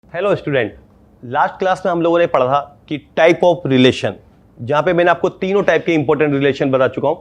Hello student, last class में हम लोगों ने पढ़ा था कि टाइप ऑफ रिलेशन, जहां पे मैंने आपको तीनों टाइप के इंपॉर्टेंट रिलेशन बता चुका हूं,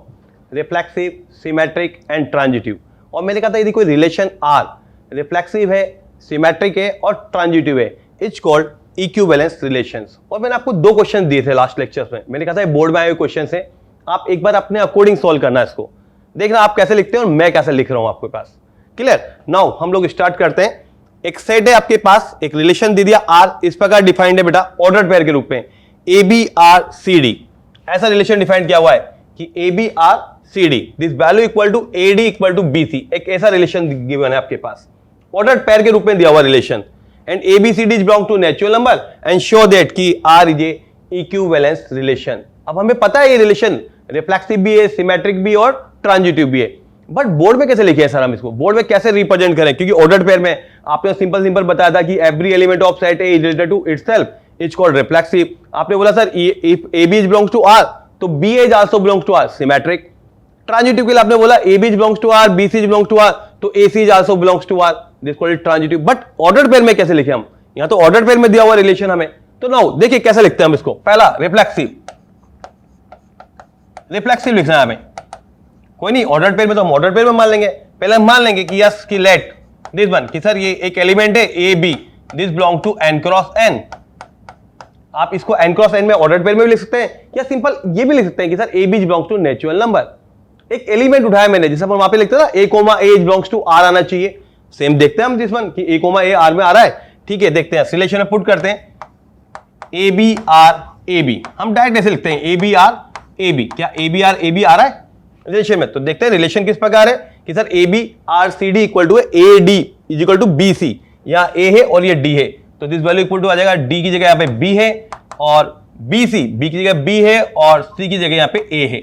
रिफ्लेक्सिव, सिमेट्रिक एंड ट्रांजिटिव। और मैंने कहा था यदि कोई रिलेशन आर रिफ्लेक्सिव है, सिमेट्रिक है और ट्रांजिटिव है, इट्स कॉल्ड इक्विवेलेंस रिलेशंस। और मैंने आपको दो क्वेश्चन दिए थे लास्ट लेक्चर्स में। मैंने कहा था बोर्ड में आए हुए क्वेश्चन है, आप एक बार अपने अकॉर्डिंग सॉल्व करना है इसको, देखना आप कैसे लिखते हैं और मैं कैसे लिख रहा हूं आपके पास। क्लियर? नाउ हम लोग स्टार्ट करते हैं। एक सेट है आपके पास, एक रिलेशन दे दिया आर, इस प्रकार डिफाइंड है बेटा ऑर्डर पेयर के रूप में, a B R c d. ऐसा रिलेशन डिफाइंड किया हुआ है कि a B R c D, this value equal to A D equal to B c. एक ऐसा रिलेशन गिवन है आपके पास, ऑर्डर पेयर के रूप में दिया हुआ relation, and A B C D belong to natural number and show that कि R is a equivalence relation. अब हमें पता है ये रिलेशन रिफ्लेक्सिव भी है, सिमेट्रिक भी और ट्रांजिटिव भी है, बट बोर्ड में कैसे लिखे हैं सर? हम इसको बोर्ड में कैसे रिप्रेजेंट करें? क्योंकि ऑर्डर्ड पेयर में आपने सिंपल बताया था कि every element of set A is related to itself, its called reflexive. आपने बोला sir if A B belongs to R तो B is also belongs to R, symmetric. Transitive के लिए आपने बोला A B belongs to R, B C belongs to R तो A C is also belongs to R, this called transitive. But ordered pair में कैसे लिखे हम? यहां तो ऑर्डर्ड पेयर में दिया हुआ रिलेशन हमें, तो नाउ देखिए कैसे लिखते हैं हम इसको। पहला रिफ्लेक्सिव, रिफ्लेक्सिव लिखना है हमें। कोई नहीं, ऑर्डर पेयर में तो हम ऑर्डर पेयर में मान लेंगे। पहले हम मान लेंगे कि यस कि लेट दिस वन, कि सर ये एक एलिमेंट है a B, this belong to N cross N. आप इसको एन क्रॉस एन में ऑर्डर पेयर में भी लिख सकते हैं, या सिंपल ये भी लिख सकते हैं कि sir A B belongs to natural number. एक एलिमेंट उठाया मैंने, जैसे वहां पे लिखते हैं ना A comma A belongs to R आना चाहिए, सेम देखते हैं हम दिस वन कि ए कोमा ए आर में आ रहा है। ठीक है, देखते हैं रिलेशन में पुट करते हैं a B R A b. हम डायरेक्ट ऐसे लिखते हैं a B R A b. क्या ए बी आ रहा है रिलेशन में? तो देखते हैं रिलेशन किस प्रकार है कि sir A B R c d equal to A d is equal to B c. यहाँ ए है और ये डी है, तो दिस वैल्यू इक्वल टू आ जाएगा डी की जगह यहाँ पे बी है और बी सी, बी की जगह बी है और सी की जगह यहाँ पे ए है।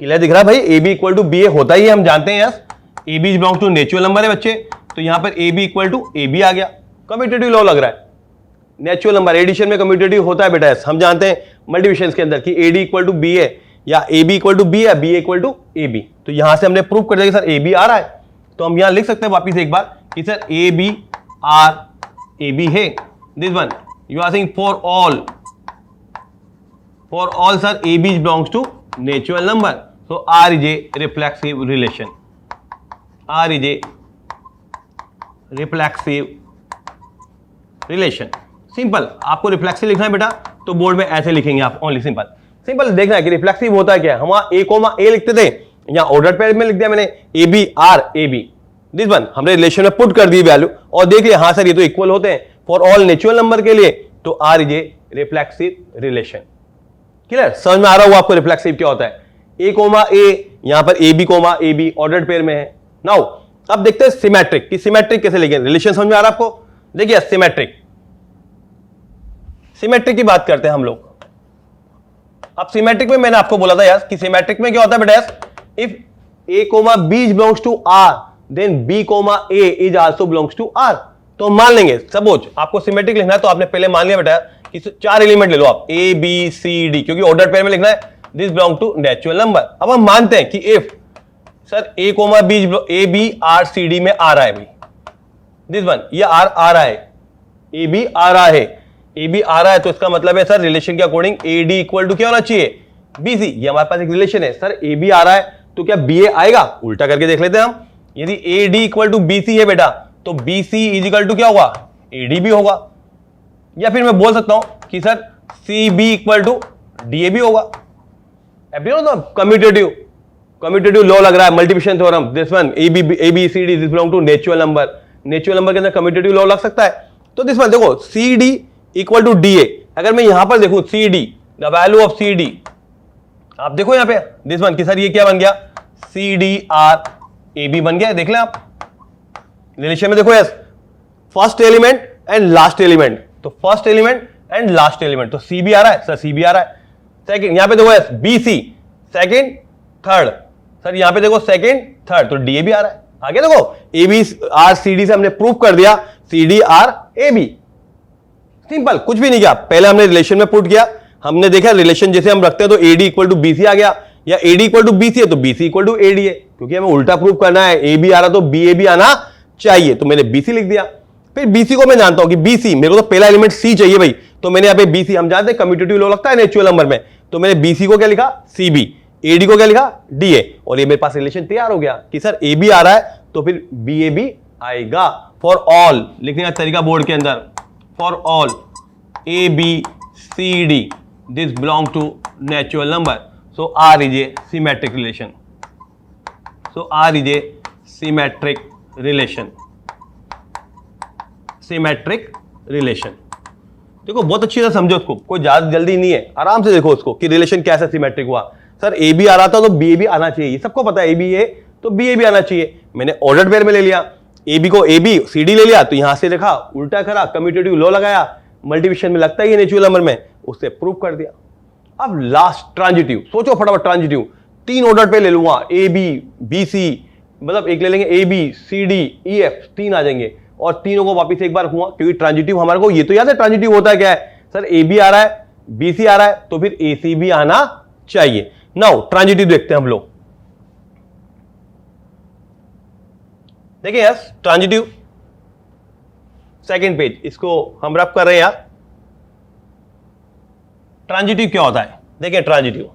क्लियर दिख रहा है भाई? A B equal to B A होता ही है, हम जानते हैं। Yes, A B belong to natural number है बच्चे, तो यहाँ पर ए B equal to A B आ गया। कम्यूटेटिव लॉ लग रहा है, नेचुरल नंबर एडिशन में कम्यूटेटिव होता है बेटा। यस, हम जानते हैं मल्टीप्लिकेशन के अंदर कि A D equal to B है या A B equal to B है, B equal to A B. तो यहां से हमने प्रूव कर दिया कि सर ए बी आ रहा है, तो हम यहां लिख सकते हैं वापिस एक बार कि sir A B R A B है। This one you are saying for all sir A B belongs to natural number, so R is a reflexive relation. R is a reflexive relation. Simple, आपको reflexive लिखना है बेटा तो board में ऐसे लिखेंगे आप, ओनली सिंपल देखना है कि रिफ्लेक्सिव होता है क्या। हम ए कोमा ए लिखते थे, यहां ऑर्डर पेयर में लिख दिया मैंने a B R A B. This one हमने रिलेशन में पुट कर दी वैल्यू और देख लिया हाँ सर ये तो इक्वल होते हैं फॉर ऑल नेचुरल नंबर के लिए, तो R is a reflexive relation. Clear? समझ में आ रहा हुआ आपको रिफ्लेक्सिव क्या होता है? ए कोमा ए, यहां पर ए b comma a b order pair में है। नाउ अब देखते हैं सिमेट्रिक, कि सिमेट्रिक कैसे लिखें। रिलेशन समझ में आ रहा है आपको? देखिए सिमेट्रिक की बात करते हैं हम लोग। अब सिमेट्रिक में मैंने आपको बोला था यार कि सिमेट्रिक में क्या होता है बेटा, यार if a comma b belongs to R then b comma a is also belongs to R. तो मान लेंगे, सपोज आपको सिमेट्रिक लिखना है तो आपने पहले मान लिया बेटा कि चार एलिमेंट ले लो आप, ए बी सी डी, क्योंकि ऑर्डर पेयर में लिखना है this belong to natural number. अब हम मानते हैं कि if sir a comma b a B R c d में आ रहा है भाई, दिस वन ये आर आ रहा है, ए बी आ रहा है, ए बी आ रहा है, तो इसका मतलब है सर रिलेशन के according a D equal to क्या होना चाहिए, बी सी। ये हमारे पास एक रिलेशन है, सर ए बी आ रहा है तो क्या बी ए आएगा? उल्टा करके देख लेते हैं हम। यदि a D equal to B C है बेटा तो B c is equal to क्या होगा, ए डी भी होगा। या फिर मैं बोल सकता हूं कि sir c b equal to d a भी होगा। कम्यूटेटिव लॉ लग रहा है, multiplication theorem, this one A B C D this belong to natural number. Natural number के अंदर कम्यूटेटिव लॉ लग सकता है। तो दिस वन देखो c d equal to d a, अगर मैं यहां पर देखूं c d, the value of c d, आप देखो यहां पे दिस वन कि सर ये क्या बन गया, सी डी आर ए बी बन गया। देख लें आप रिलेशन में, देखो yes first element and last element, तो first element and last element, तो सी भी आ रहा है सर, सी भी आ रहा है। सेकंड यहां पे देखो yes B c second third, sir यहां पे देखो सेकंड थर्ड, तो डी ए भी आ रहा है। आगे देखो a B R c d से हमने प्रूव कर दिया सी डी आर ए बी। सिंपल, कुछ भी नहीं किया, पहले हमने रिलेशन में पुट किया, हमने देखा रिलेशन जैसे हम रखते हैं तो A D equal to B C आ गया, या A D equal to B C है तो B C equal to A D है, क्योंकि हमें उल्टा प्रूव करना है, ए बी आ रहा तो बी ए भी आना चाहिए, तो मैंने बी सी लिख दिया। फिर बीसी को मैं जानता हूं कि बीसी, मेरे को तो पहला एलिमेंट सी चाहिए भाई, तो मैंने यहाँ पे बीसी, हम जानते हैं कम्यूटेटिव लॉ लगता है नेचुरल नंबर में, तो मैंने बीसी को क्या लिखा सीबी, एडी को क्या लिखा डीए, और ये मेरे पास रिलेशन तैयार हो गया कि सर ए बी आ रहा है तो फिर बी ए भी आएगा। फॉर ऑल लिखने का तरीका बोर्ड के अंदर, for all A B C D this belong to natural number, so R is a symmetric relation, so R is a symmetric relation, symmetric relation. देखो बहुत अच्छी तरह समझो उसको, कोई ज्यादा जल्दी नहीं है, आराम से देखो उसको कि रिलेशन कैसे सिमेट्रिक हुआ। सर ए बी आ रहा था तो बी ए भी आना चाहिए, ये सबको पता है ए बी ए तो बी ए भी आना चाहिए। मैंने ऑर्डर पेयर में ले लिया, ए बी को ए बी सी डी ले लिया, तो यहां से लिखा, उल्टा करा, कम्यूटेटिव लॉ लगाया, मल्टीप्लिकेशन में लगता ही है नेचुरल नंबर में, उससे प्रूव कर दिया। अब लास्ट ट्रांजिटिव, सोचो फटाफट ट्रांजिटिव, 3 ऑर्डर पे ले लूंगा, ए बी बी सी, मतलब एक ले लेंगे a B C D E f, 3 आ जाएंगे, और तीनों को वापिस एक बार हुआ, क्योंकि ट्रांजिटिव हमारे को ये तो याद है ट्रांजिटिव होता है क्या है, सर ए बी आ रहा है बी सी आ रहा है तो फिर ए सी भी आना चाहिए। नाउ ट्रांजिटिव देखते हैं हम लोग, देखिए यस ट्रांजिटिव सेकेंड पेज, इसको हम रफ कर रहे हैं यार। ट्रांजिटिव क्या होता है, देखिए ट्रांजिटिव,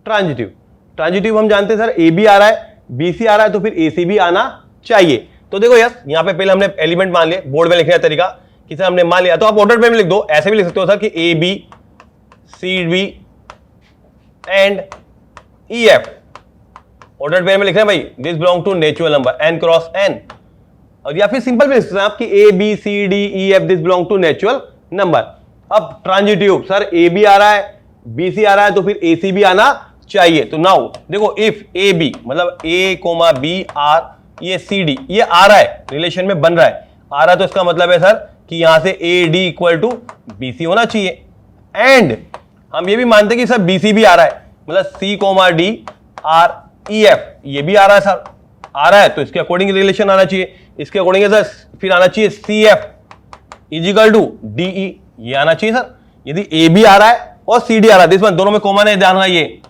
ट्रांजिटिव, ट्रांजिटिव हम जानते हैं सर ए बी आ रहा है बी सी आ रहा है तो फिर ए सी भी आना चाहिए। तो देखो यस यहां पे पहले हमने एलिमेंट मान लिया, बोर्ड में लिखने का तरीका कि सर हमने मान लिया, तो आप ऑर्डर पे में लिख दो, ऐसे भी लिख सकते हो सर कि a B C d and e f, order pair में लिख रहे हैं भाई, this belong to natural number N cross N, और या फिर सिंपल भी लिख सकते हैं आप कि a B C D E F this belong to natural number. अब ट्रांजिटिव, सर ए बी आ रहा है बी सी आ रहा है तो फिर ए सी भी आना चाहिए। तो नाउ देखो इफ ए बी मतलब ए कोमा बी आर, ये सी डी ये आ रहा है, रिलेशन में बन रहा है, आ रहा है तो इसका मतलब है सर कि यहां से a D equal to B c होना चाहिए। एंड हम ये भी मानते हैं कि सर बी सी भी आ रहा है, मतलब सी कोमा डी आर ई एफ ये भी आ रहा है सर, आ रहा है तो इसके अकॉर्डिंग रिलेशन आना चाहिए, इसके अकॉर्डिंग सर फिर आना चाहिए c f equal to d e, ये आना चाहिए सर। यदि ए बी आ रहा है और सी डी आ रहा है, दिस वन दोनों में कॉमन है, ध्यान रहा ये,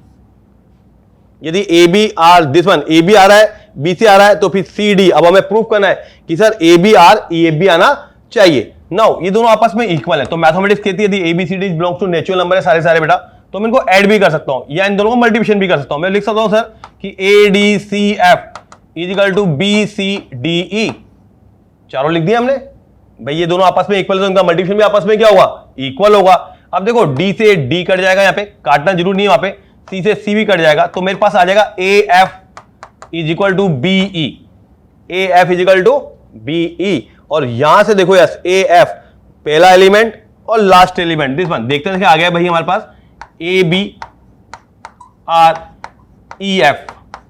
यदि A B R this one A B आ रहा है बी सी आ रहा है तो फिर सी डी, अब हमें प्रूफ करना है कि sir A B R E f भी आना चाहिए। नाउ ये दोनों आपस में इक्वल है, तो मैथमेटिक्स कहती है यदि A B C d belongs to natural number है सारे बेटा, तो मैं इनको ऐड भी कर सकता हूं या इन दोनों को मल्टीप्लिकेशन भी कर सकता हूं। मैं लिख सकता हूं सर कि ए d c f equal to B C D e, चारों लिख दिया हमने भाई, ये दोनों आपस में इक्वल है तो इनका मल्टीप्लिकेशन भी आपस में क्या होगा, इक्वल होगा। अब देखो डी से डी कट जाएगा, यहां पे काटना जरूर नहीं है, वहां पे सी से सी भी कट जाएगा, तो मेरे पास आ जाएगा ए F is equal to B E, A F is equal to B E, और यहां से देखो यस ए एफ पहला एलिमेंट और लास्ट एलिमेंट दिस वन, देखते हैं आ गया भाई हमारे पास A B R E F,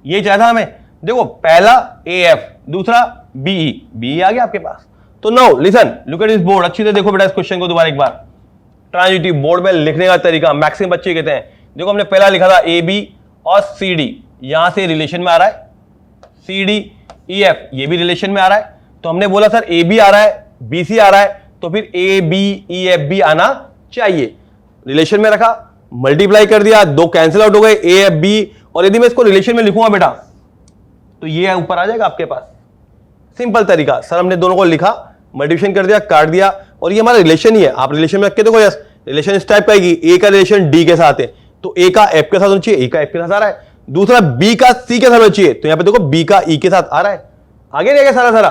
ये चाहिए था हमें। देखो पहला ए एफ दूसरा बी ई आ गया आपके पास। तो now listen look at this board, अच्छी तरह देखो बेटा इस क्वेश्चन को दोबारा एक बार। ट्रांजिटिव बोर्ड में लिखने का तरीका मैक्सिमम बच्चे कहते हैं, देखो हमने पहला लिखा था ए बी और सी डी, यहां से रिलेशन में आ रहा है, सी डी ई एफ ये भी रिलेशन में आ रहा है, तो हमने बोला सर ए बी आ रहा है बी सी आ रहा है तो फिर ए बी ई एफ भी आना चाहिए। रिलेशन में रखा, मल्टीप्लाई कर दिया, दो कैंसिल आउट हो गए ए एफ बी, और यदि मैं इसको रिलेशन में लिखूंगा बेटा तो ये ऊपर आ जाएगा आपके पास। सिंपल तरीका, सर हमने दोनों को लिखा, मल्टीप्लिकेशन कर दिया, काट दिया, और ये हमारा रिलेशन ही है। आप रिलेशन में रख के देखो यस रिलेशन इस टाइप का है कि ए का रिलेशन डी के साथ है तो ए का एफ के साथ होना चाहिए, ए का एफ के साथ आ रहा है, दूसरा बी का सी के साथ होना चाहिए, तो यहां पे देखो बी का ई के साथ आ रहा है, आगे रहेगा सारा,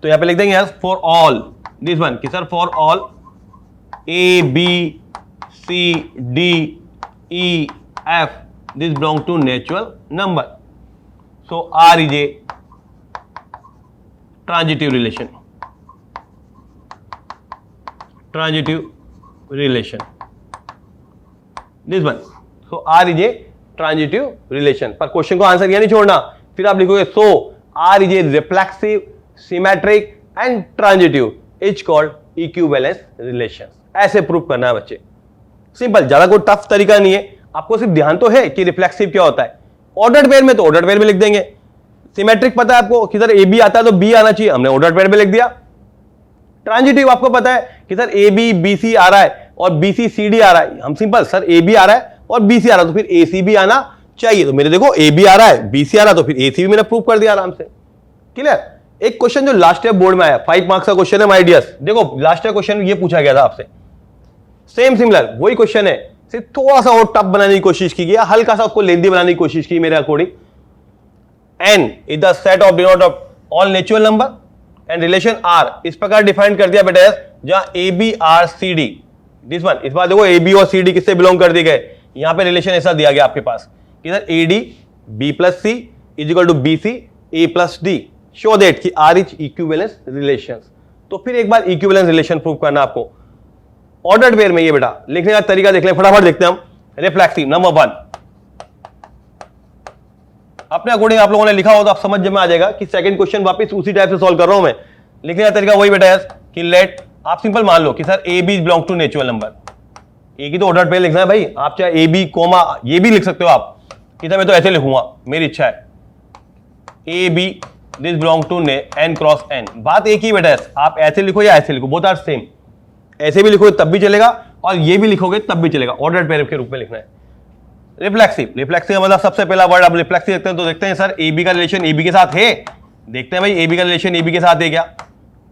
तो यहां पे लिख देंगे yes for all this one कि sir for all A B C D E F this belong to natural number, so R is a transitive relation, transitive relation this one, so R is a transitive relation. पर question को answer यह नहीं छोड़ना, फिर आप लिखोगे so R is a reflexive symmetric and transitive is called equivalence relation. ऐसे prove करना है बच्चे, सिंपल, ज्यादा कोई टफ तरीका नहीं है, आपको सिर्फ ध्यान तो है कि रिफ्लेक्सिव क्या होता है। ऑर्डर्ड पेयर में तो ऑर्डर्ड पेयर में लिख देंगे, सिमेट्रिक पता है आपको कि सर ए बी आता है तो बी आना चाहिए, हमने ऑर्डर्ड पेयर में लिख दिया। ट्रांजिटिव आपको पता है कि सर ए बी बी सी आ रहा है और बी सी सी डी आ रहा है, हम सिंपल सर ए बी आ रहा है और बी सी आ रहा है तो फिर ए सी भी आना चाहिए। तो मेरे देखो ए बी आ रहा है, बी सी आ रहा है, तो फिर ए सी भी मैंने प्रूव कर दिया आराम से। क्लियर। एक क्वेश्चन जो लास्ट ईयर बोर्ड में आया, 5 मार्क्स का क्वेश्चन है माय डियर्स। देखो लास्ट ईयर क्वेश्चन ये पूछा गया था आपसे, सेम सिमिलर वही क्वेश्चन है, सिर्फ थोड़ा सा और टफ बनाने की कोशिश की गया, हल्का सा उसको लेंदी बनाने की कोशिश की मेरे according. N is the set of denote of all natural number and relation R इस प्रकार डिफाइन कर दिया बेटा, जहां a B R c D this one. इस बार देखो ए बी और सी डी किससे बिलोंग कर दिए गए, यहां पे रिलेशन ऐसा दिया गया आपके पास, इधर a D B plus c is equal to B C A plus d, show that कि आर इज इक्विवेलेंस रिलेशन। तो फिर एक बार इक्विवेलेंस रिलेशन प्रूव करना आपको ऑर्डर्ड पेयर में। ये बेटा लिखने का तरीका देख लें, फटाफट देखते हैं हम। रिफ्लेक्सिव नंबर 1, अपने अकॉर्डिंग आप लोगों ने लिखा हो तो आप समझ में आ जाएगा कि सेकंड क्वेश्चन वापस उसी टाइप से सॉल्व कर रहा हूं मैं। लिखने का तरीका वही बेटा है कि लेट, आप सिंपल मान लो कि sir A B belong to natural number. A की तो ऑर्डर पे लिखना है भाई, आप चाहे ए बी कोमा ये भी लिख सकते हो आप, इधर मैं तो ऐसे लिखूंगा, मेरी इच्छा है। A B this belong to N cross N. बात एक ही बेटा है, आप ऐसे लिखो या ऐसे लिखो, बोथ आर सेम। ऐसे भी लिखोगे तब भी चलेगा और ये भी लिखोगे तब भी चलेगा, ऑर्डर पेयर के रूप में लिखना है। रिफ्लेक्सिव, रिफ्लेक्सिव मतलब सबसे पहला वर्ड आप रिफ्लेक्सिव देखते हैं तो देखते हैं सर ए बी का रिलेशन ए बी के साथ है, देखते हैं भाई ए बी का रिलेशन ए बी के साथ है क्या,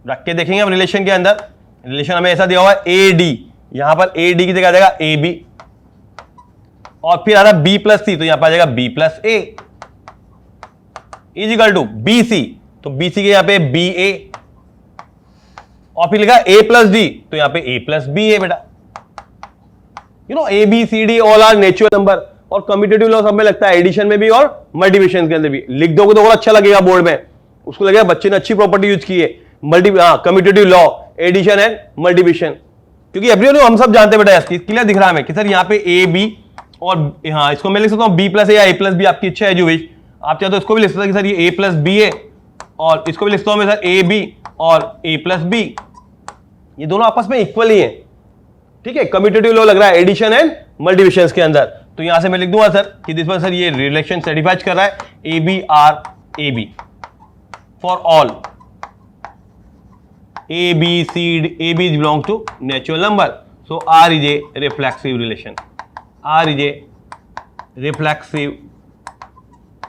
रख के देखेंगे हम रिलेशन के अंदर। रिलेशन हमें ऐसा दिया हुआ है ए डी, यहां पर ए डी की जगह आ जाएगा ए बी, और फिर आ रहा बी प्लस सी तो यहां पर आ जाएगा b plus a is equal to B c, तो बी सी के यहां पे बी ए, और फिर लिखा ए प्लस डी तो यहां पे ए प्लस बी ए बेटा। You know a B C d all are natural number, और कम्यूटेटिव लॉ सब में लगता है, एडिशन में भी और मल्टीप्लिकेशन के अंदर भी। लिख दोगे तो और अच्छा लगेगा बोर्ड में, उसको लगेगा बच्चे ने अच्छी प्रॉपर्टी यूज की है, commutative law, addition and multiplication. क्योंकि एवरीवन हम सब जानते हैं बेटा, क्लियर दिख रहा है हमें कि सर यहाँ पे ए बी और हाँ इसको मैं लिख सकता हूँ बी प्लस ए या ए प्लस बी, आपकी इच्छा है जो विश। आप चाहे तो इसको भी लिख सकते हैं कि सर ये ए प्लस बी है, और इसको भी लिख सकता हूँ मैं सर ए बी और ए प्लस बी, ये दोनों आपस में इक्वल ही है। ठीक है, कम्यूटेटिव लॉ लग रहा है एडिशन एंड मल्टीप्लिकेशन के अंदर, तो यहां से मैं लिख दूंगा सर कि दिस वन सर ये रिलेशन सेटिस्फाई कर रहा है a B R A b for all A B C a B belong to natural number, so R is a reflexive relation, R is a reflexive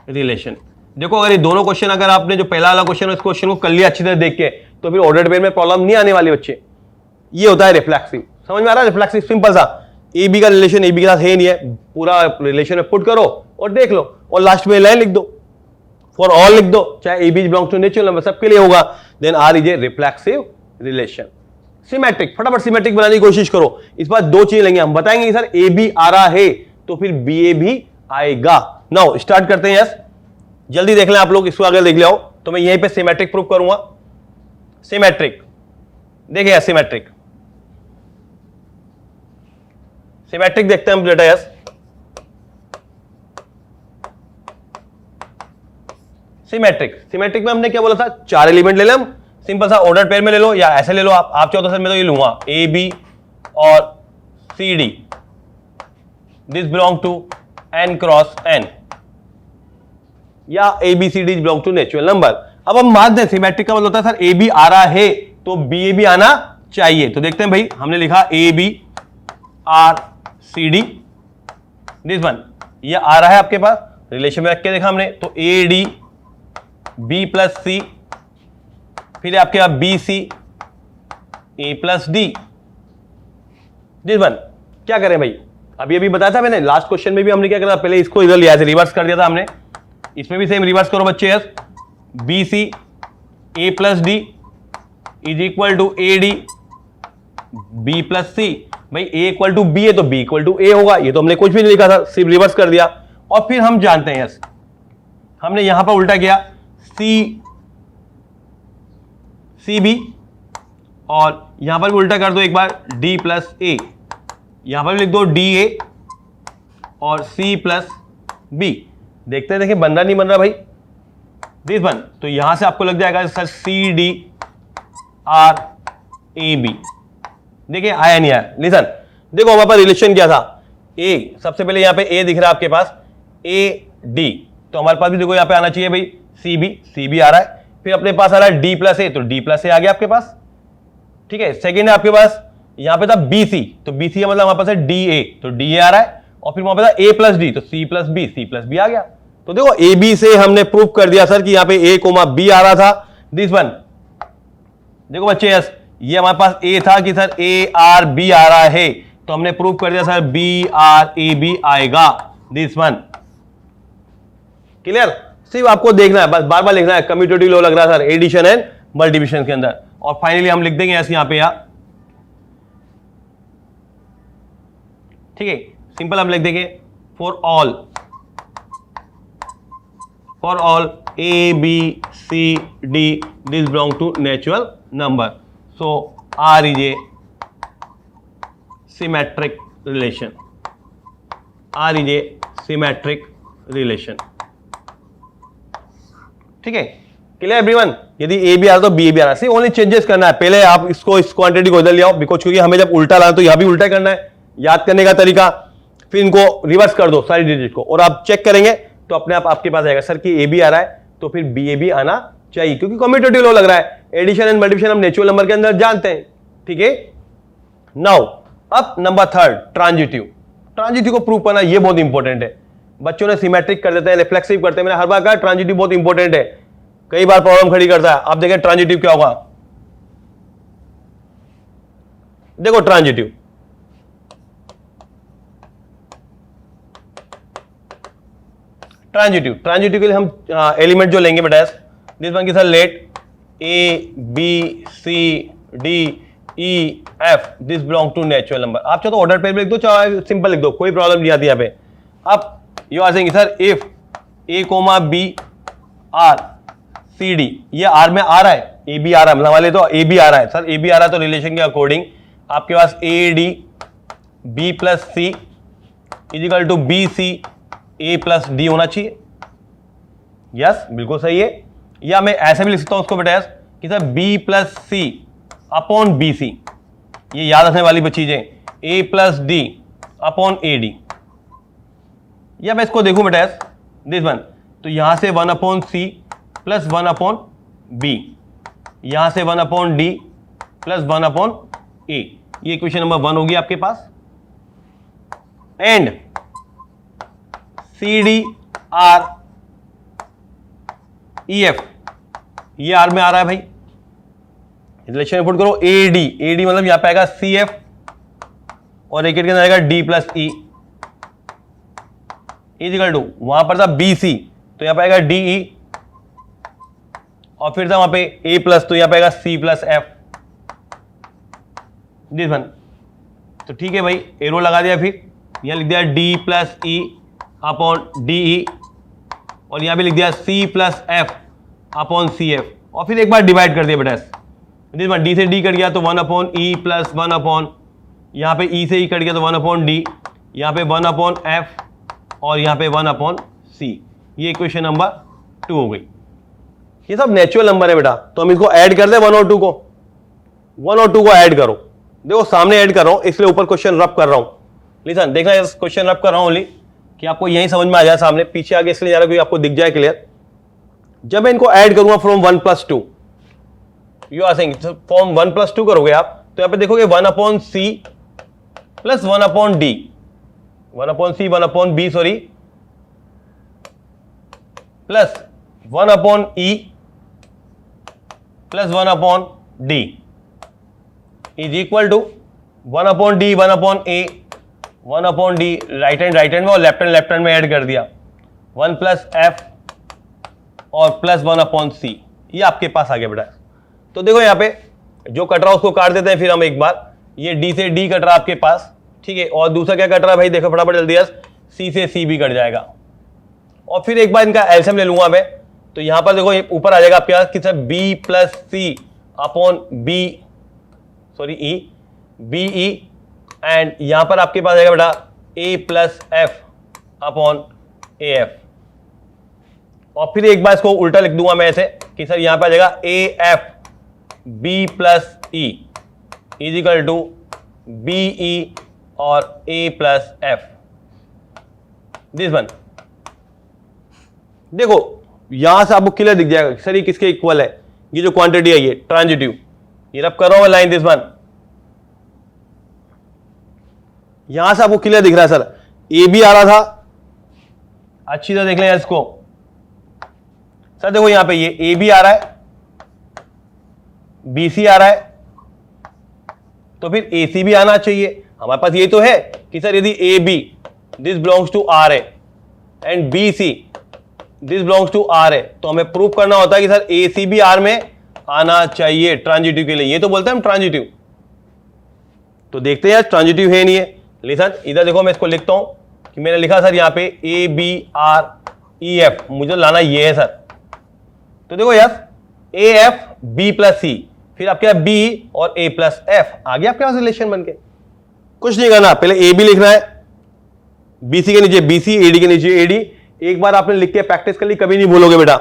relation. देखो अगर ये दोनों question, अगर आपने जो पहला वाला क्वेश्चन इस क्वेश्चन को कर लिया अच्छी तरह देख के, तो फिर ऑर्डर्ड पेयर में प्रॉब्लम नहीं आने वाली बच्चे। ये होता है रिफ्लेक्सिव, समझ में आ रहा है? रिफ्लेक्सिव सिंपल सा, ए बी का रिलेशन ए बी के साथ है नहीं है, पूरा रिलेशन में पुट करो और देख लो, और लास्ट में लाइन लिख दो, फॉर ऑल लिख दो, चाहे a B belongs to natural number सबके लिए होगा, then R is a reflexive relation. Symmetric, फटाफट सिमेट्रिक बनाने की कोशिश करो। इस बार दो चीजें लेंगे हम, बताएंगे कि सर ए बी आ रहा है तो फिर बी ए भी आएगा। नाउ स्टार्ट करते हैं। यस, जल्दी देख लें आप लोग, इसको आगे देख ले आओ, तो मैं यहीं पे सिमेट्रिक प्रूव करूंगा। सिमेट्रिक देखिए, सिमेट्रिक सिमेट्रिक देखते हैं हम बेटा। यस, सिमेट्रिक, सिमेट्रिक में हमने क्या बोला था, 4 एलिमेंट ले लें हम, सिंपल सा ऑर्डर पेयर में ले लो या ऐसे ले लो, आप चाहो तो सर मैं तो ये लूंगा ए बी और C D, this belong to N cross N, या A B C D belong to natural number. अब हम मान दें सिमेट्रिक का मतलब होता है सर ए बी आ रहा है तो बी ए भी आना चाहिए। तो देखते हैं भाई, हमने लिखा a B R c D, this one, ये आ रहा है आपके पास, रिलेशन में रख के देखा हमने, तो A D B plus C, फिर आपके पास B C A plus D, this one. क्या करें भाई, अभी बताया था मैंने, लास्ट क्वेश्चन में भी हमने क्या करा, पहले इसको इधर लिया, रिवर्स कर दिया था हमने, इसमें भी सेम रिवर्स करो बच्चे। Yes, B C A plus D is equal to A D B plus C. भाई ए इक्वल टू बी है तो बी इक्वल टू ए होगा, ये तो हमने कुछ भी नहीं लिखा था, सिर्फ रिवर्स कर दिया। और फिर हम जानते हैं, यस हमने यहां पर उल्टा किया, सी सी बी, और यहां पर भी उल्टा कर दो एक बार, डी प्लस ए, यहां पर भी लिख दो डी ए और सी प्लस बी। देखते हैं, देखिए बन रहा नहीं बन रहा भाई, दिस वन, तो यहां से आपको लग जाएगा सर सी डी आर ए बी। देखिए आया नहीं आया, लिसन देखो हमारे पास रिलेशन क्या था, ए सबसे पहले यहां पे ए दिख रहा है आपके पास, ए डी, तो हमारे पास भी देखो यहां पे आना चाहिए भाई सी बी आ रहा है, फिर अपने पास आ रहा है डी प्लस ए, तो डी प्लस ए आ गया आपके पास। ठीक है, सेकेंड है आपके पास यहां पे था बी सी, तो बी सी का मतलब हमारे पास है डी ए, तो डी ए आ रहा है, और फिर वहां पे था ए प्लस डी, तो सी प्लस बी आ गया। तो देखो ए बी से हमने प्रूव कर दिया सर कि यहां पे ए कोमा बी आ रहा था, दिस वन। देखो बच्चे यस, ये हमारे पास ए था कि सर ए आर बी आ रहा है, तो हमने प्रूव कर दिया सर बी आर ए बी आएगा, दिस वन। क्लियर? सिर्फ आपको देखना है, बस बार बार लिखना है, कम्यूटेटिव लॉ लग रहा है सर एडिशन एंड मल्टीप्लिकेशन के अंदर। और फाइनली हम लिख देंगे ऐसे यहां पे, ठीक है, सिंपल हम लिख देंगे for all A B C D this belong to natural number, so R is a symmetric relation, R is a symmetric relation. ठीक है, क्लियर एवरीवन? यदि ए भी आ रहा तो बी भी आ रहा है, ओनली चेंजेस करना है। पहले आप इसको इस क्वांटिटी को इधर ले आओ, बिकॉज क्योंकि हमें जब उल्टा लाना तो यहां भी उल्टा करना है, याद करने का तरीका, फिर इनको रिवर्स कर दो सारी डिजिट को, और आप चेक करेंगे तो अपने आप आपके पास आएगा सर कि ए भी आ रहा है तो फिर बी ए भी आना चाहिए, क्योंकि कम्यूटेटिव लॉ लग रहा है। एडिशन एंड मल्टीप्लिकेशन हम नेचुरल नंबर के अंदर जानते हैं। ठीक है, नाउ अब नंबर थर्ड, ट्रांजिटिव। ट्रांजिटिव को प्रूव करना ये बहुत इंपॉर्टेंट है। बच्चों ने सिमेट्रिक कर देते हैं, रिफ्लेक्सिव करते हैं, मैंने हर बार कहा ट्रांजिटिव बहुत इंपॉर्टेंट है, कई बार प्रॉब्लम खड़ी करता है। आप देखें ट्रांजिटिव क्या होगा, देखो ट्रांजिटिव ट्रांजिटिव के लिए हम एलिमेंट जो लेंगे बेटा, दिस वन की sir let a B C D E F this belong to natural number. आप चाहे तो ऑर्डर पे भी लिख दो, चाहे सिंपल लिख दो, कोई प्रॉब्लम नहीं आती यहाँ पे। अब you are saying sir if a comma b R c d, ये आर में आ रहा है, ए बी आ रहा है, मतलब हमारे तो ए बी आ रहा है सर, ए बी आ रहा है तो रिलेशन के अकॉर्डिंग आपके पास A D B plus C is equal to B C A plus D होना चाहिए। यस, बिल्कुल सही है। या मैं ऐसे भी लिख सकता हूं उसको बेटा कि sir B plus C upon B C, ये याद रखने वाली चीजें, A plus D upon A D. या मैं इसको देखूं बेटा दिस वन, तो यहां से 1 अपॉन सी प्लस 1 अपॉन बी, यहां से 1 upon D plus 1 upon A, ये इक्वेशन नंबर 1 होगी आपके पास। And C D R E F, ये आर में आ रहा है भाई, रिलेशन पुट करो ए डी मतलब यहां पे आएगा सी एफ और एक के अंदर आएगा d plus e equal to, वहां पर था बी सी तो यहां पे आएगा डी ई, और फिर था वहां पे ए प्लस तो यहां पे आएगा c plus f, this one. तो ठीक है भाई, एरो लगा दिया, फिर यहां लिख दिया d plus e upon d e, और यहां भी लिख दिया c plus F upon c f, और फिर एक बार डिवाइड कर दिया बेटा, दिस वन, डी से डी कट गया तो 1 अपॉन ई प्लस 1 अपॉन, यहां पे ई से ई कट गया तो 1 अपॉन डी, यहां पे 1 अपॉन एफ और यहां पे 1 अपॉन सी। ये इक्वेशन नंबर 2 हो गई। ये सब नेचुरल नंबर है बेटा, तो हम इसको ऐड कर दें 1 और 2 को, 1 और 2 को ऐड करो। देखो सामने ऐड कर रहा हूं इसलिए ऊपर क्वेश्चन रब कर रहा हूं, लिसन देखना, क्वेश्चन रब कर रहा हूं ओनली कि आपको यही समझ में आ जाए, सामने पीछे आगे इसलिए जा रहा है कि आपको दिख जाए क्लियर। जब मैं इनको ऐड करूंगा from 1 plus 2, you are saying from 1 plus 2 करोगे आप, तो यहां पे देखोगे 1 upon C plus 1 upon d, 1 upon c 1 upon B sorry, plus 1 upon e plus 1 upon d is equal to 1 upon d 1 upon a 1 upon d right hand में और left hand में add कर दिया, 1 प्लस एफ और plus 1 upon सी, ये आपके पास आ गया बेटा। तो देखो यहाँ पे जो कट रहा है उसको काट देते हैं फिर हम एक बार, ये डी से डी कट रहा है आपके पास, ठीक है, और दूसरा क्या कट रहा है भाई, देखो फटाफट जल्दी, सी से सी भी कट जाएगा, और फिर एक बार इनका एलसीएम ले लूंगा मैं, तो यहां पर देखो ये ऊपर आ जाएगा आपके पास कितना, B plus C upon B sorry E B E, and यहां पर आपके पास आएगा बेटा A plus F upon A F, और फिर एक बार इसको उल्टा लिख दूंगा मैं ऐसे कि सर यहां पर आ जाएगा A F B plus e equal to B E और a plus f, this one. देखो यहां से आपको क्लियर दिख जाएगा सर ये किसके इक्वल है, ये जो क्वांटिटी है ये ट्रांजिटिव, ये रब कर रहा हूं लाइन, दिस वन। यहां से आपको क्लियर दिख रहा है सर ए बी आ रहा था, अच्छी तरह देख लें इसको सर। देखो यहां पे ये ए बी आ रहा है, बी सी आ रहा है, तो फिर ए सी भी आना चाहिए। हमारे पास ये तो है कि सर यदि A B this belongs to R A and B C this belongs to R A, तो हमें प्रूव करना होता है कि सर ए सी भी आर में आना चाहिए ट्रांजिटिव के लिए। ये तो बोलते हैं हम ट्रांजिटिव, तो देखते हैं ट्रांजिटिव है नहीं है। लिसन इधर देखो, मैं इसको लिखता हूं कि मैंने लिखा सर यहां पे A B R E F, मुझे लाना ये है सर। तो देखो yes, A F B plus C, फिर आपके पास बी और ए प्लस एफ आ गया आपके पास रिलेशन बनके। कुछ नहीं करना, पहले ए बी लिखना है, बी सी के नीचे बी सी, ए डी के नीचे ए डी। एक बार आपने लिख के प्रैक्टिस कर ली, कभी नहीं भूलोगे बेटा।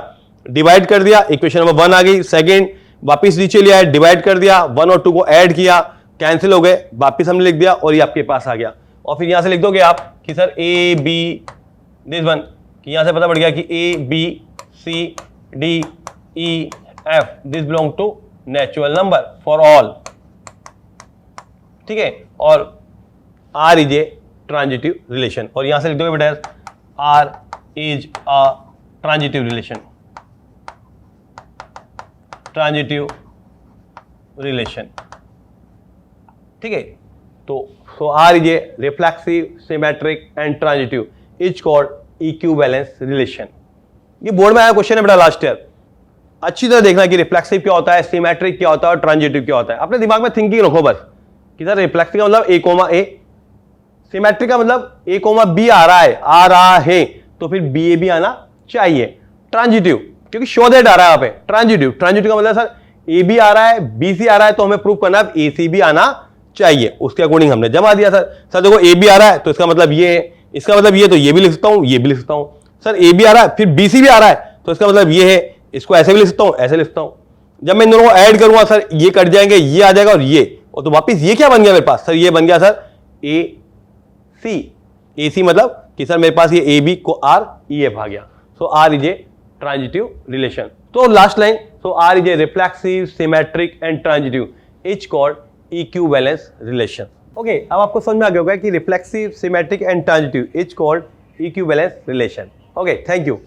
डिवाइड कर दिया, इक्वेशन नंबर 1 आ गई। सेकंड वापस नीचे लिया है, डिवाइड कर दिया, 1 और 2 को ऐड किया, कैंसिल हो गए, वापस हमने लिख दिया और ये आपके पास आ गया। और फिर यहां से लिख दोगे आप कि sir A B this one, कि यहां से पता पड़ गया कि a B C D E F this belong to natural number for all, ठीक है। और R is a transitive relation, और यहां से लिख दोगे बेटा R is a transitive relation, transitive relation, ठीक है। तो R is a reflexive, symmetric and transitive is called equivalence relation. ये बोर्ड में आया क्वेश्चन है बेटा लास्ट ईयर। अच्छी तरह देखना कि रिफ्लेक्सिव क्या होता है, सिमेट्रिक क्या होता है और ट्रांजिटिव क्या होता है। अपने दिमाग में थिंकिंग रखो बस कि सर रिफ्लेक्सिव का मतलब ए कोमा ए, सिमेट्रिक का मतलब ए कोमा बी आ रहा है, तो फिर बी ए भी आना चाहिए। ट्रांजिटिव क्योंकि शो दैट आ रहा है यहाँ पे, ट्रांजिटिव का मतलब सर ए बी आ रहा है, बी सी आ रहा है, तो हमें प्रूव करना है ए सी भी आना चाहिए। उसके अकॉर्डिंग हमने जमा दिया सर देखो ए बी आ रहा है तो इसका मतलब ये है, इसका मतलब ये, तो ये भी लिख सकता हूं, ये भी लिख सकता हूं। सर ए बी आ रहा है फिर बी सी भी आ रहा है, तो इसका मतलब ये है, इसको ऐसे भी लिख सकता हूं, ऐसे लिख सकता हूं। जब मैं इन दोनों को ऐड करूंगा सर ये कट जाएंगे, ये आ जाएगा और ये, और तो वापिस ये क्या बन गया मेरे पास, सर ये बन गया सर ए सी मतलब कि सर मेरे पास ये ए बी को आर ई एफ आ गया। So R is a transitive relation. तो last line, so R is a reflexive, symmetric and transitive is called equivalence relation. Okay, अब आपको समझ में आ गया होगा कि reflexive, symmetric and transitive is called equivalence relation. Okay, thank you.